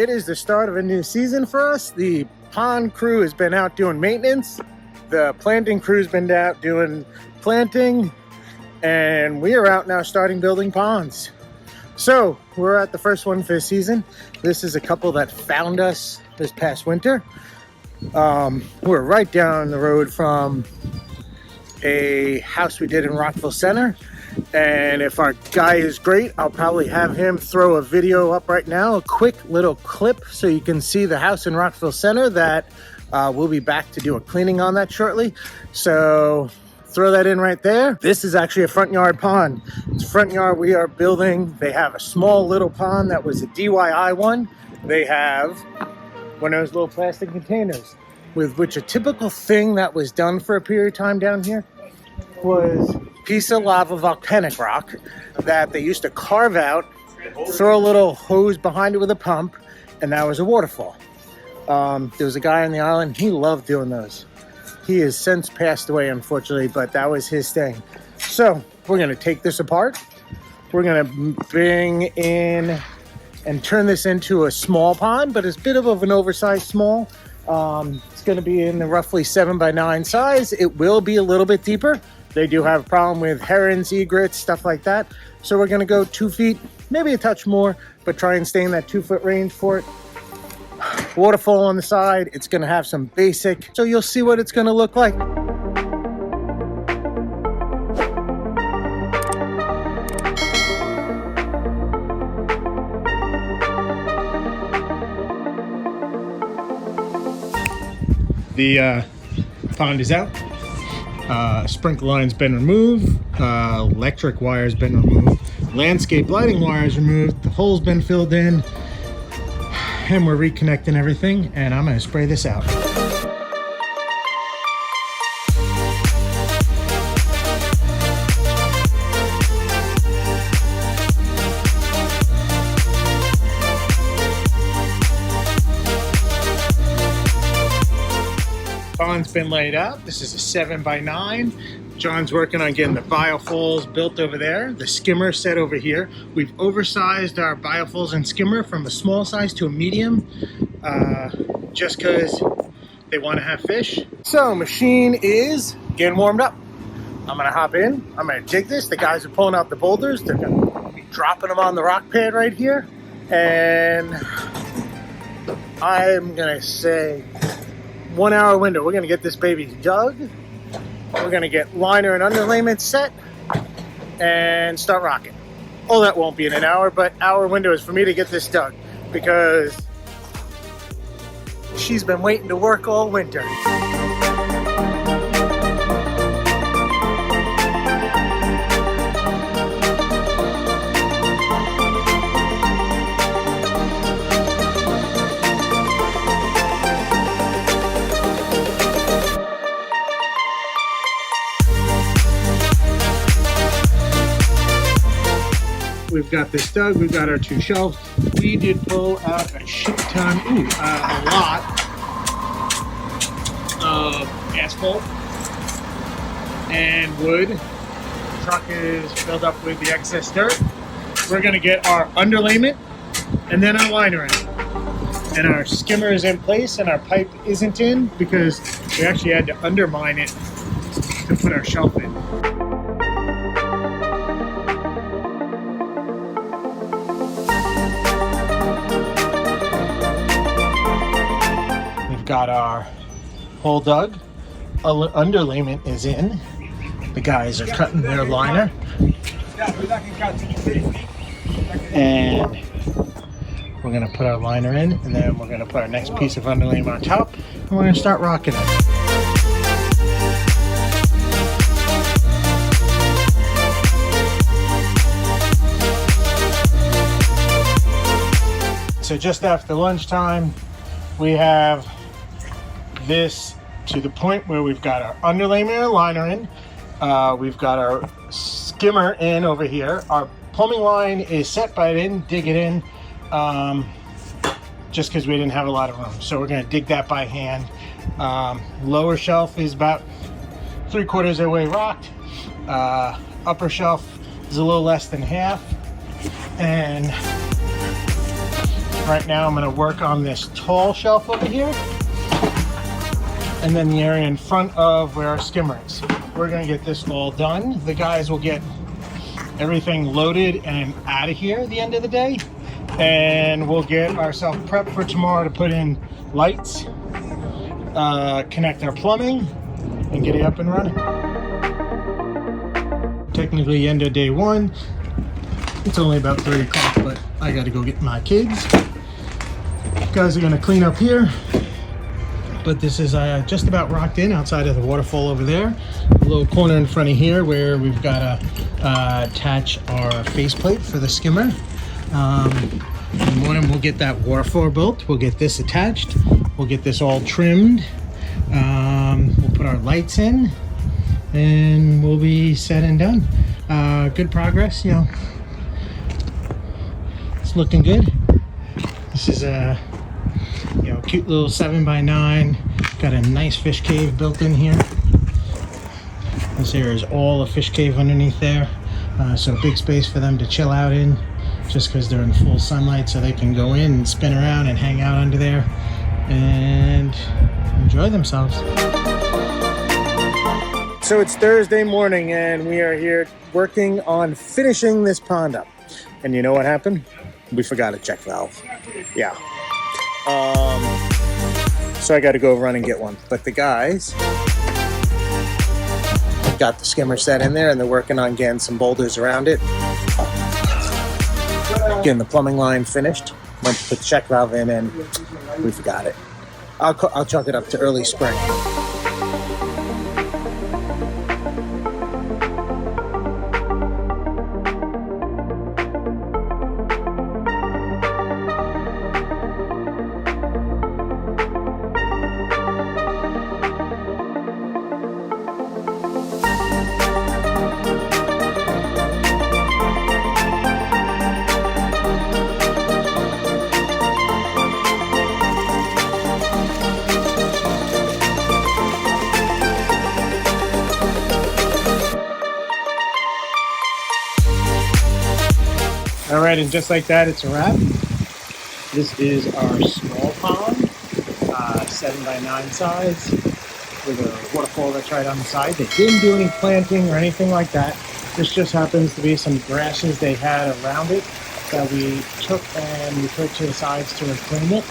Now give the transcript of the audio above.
it is the start of a new season for us. The pond crew has been out doing maintenance. The planting crew's been out doing planting. And we are out now starting building ponds. So we're at the first one for the season. This is a couple that found us this past winter. We're right down the road from a house we did in Rockville Center. And if our guy is great, I'll probably have him throw a video up right now, a quick little clip so you can see the house in Rockville Center that we'll be back to do a cleaning on that shortly. So throw that in right there. This is actually a front yard pond. It's a front yard we are building. They have a small little pond that was a DIY one. They have one of those little plastic containers with which a typical thing that was done for a period of time down here was piece of lava volcanic rock that they used to carve out, throw a little hose behind it with a pump, and that was a waterfall. There was a guy on the island, he loved doing those. He has since passed away, unfortunately, but that was his thing. So we're gonna take this apart. We're gonna bring in and turn this into a small pond, but it's a bit of an oversized small. It's gonna be in the roughly 7x9 size. It will be a little bit deeper. They do have a problem with herons, egrets, stuff like that. So we're gonna go 2 feet, maybe a touch more, but try and stay in that 2-foot range for it. Waterfall on the side. It's gonna have some basic, so you'll see what it's gonna look like. The pond is out. Sprinkler line's been removed, electric wire's been removed, landscape lighting wire's removed, the hole's been filled in, and we're reconnecting everything, and I'm gonna spray this out. Pond's been laid out. This is a 7x9. John's working on getting the biofalls built over there. The skimmer set over here. We've oversized our biofalls and skimmer from a small size to a medium, just because they want to have fish. So machine is getting warmed up. I'm gonna hop in. I'm gonna dig this. The guys are pulling out the boulders. They're gonna be dropping them on the rock pad right here. And I'm gonna say 1 hour window. We're gonna get this baby dug. We're gonna get liner and underlayment set and start rocking. Oh, that won't be in an hour, but hour window is for me to get this dug because she's been waiting to work all winter. We've got this dug, we've got our 2 shelves. We did pull out a shit ton, a lot of asphalt and wood. The truck is filled up with the excess dirt. We're gonna get our underlayment and then our liner in. And our skimmer is in place and our pipe isn't in because we actually had to undermine it to put our shelf in. Got our hole dug, underlayment is in. The guys are cutting their liner. And we're gonna put our liner in, and then we're gonna put our next piece of underlayment on top, and we're gonna start rocking it. So just after lunchtime, we have this to the point where we've got our underlayment and liner in. We've got our skimmer in over here. Our plumbing line is set, but I didn't dig it in just because we didn't have a lot of room. So we're gonna dig that by hand. Lower shelf is about 3/4 of the way rocked. Upper shelf is a little less than half. And Right now I'm going to work on this tall shelf over here, and then the area in front of where our skimmer is. We're going to get this all done. The guys will get everything loaded and out of here at the end of the day, and we'll get ourselves prepped for tomorrow to put in lights, connect our plumbing, and get it up and running. Technically end of day one. It's only about 3 o'clock, but I got to go get my kids. Guys are going to clean up here, but this is just about rocked in outside of the waterfall over there. A little corner in front of here where we've got to attach our faceplate for the skimmer. In the morning we'll get that waterfall built. We'll get this attached. We'll get this all trimmed. We'll put our lights in, and we'll be set and done. Good progress, you know. It's looking good. This is a cute little 7x9. Got a nice fish cave built in here. This area is all a fish cave underneath there, so big space for them to chill out in, just because they're in full sunlight, so they can go in and spin around and hang out under there and enjoy themselves. So it's Thursday morning and we are here working on finishing this pond up. And you know what happened? We forgot a check valve. Yeah. So I got to go run and get one. But the guys got the skimmer set in there, and they're working on getting some boulders around it, getting the plumbing line finished. Went to put the check valve in, and we forgot it. I'll chalk it up to early spring. All right, and just like that, it's a wrap. This is our small pond, 7x9 size, with a waterfall that's right on the side. They didn't do any planting or anything like that. This just happens to be some grasses they had around it that we took and we put to the sides to reclaim it.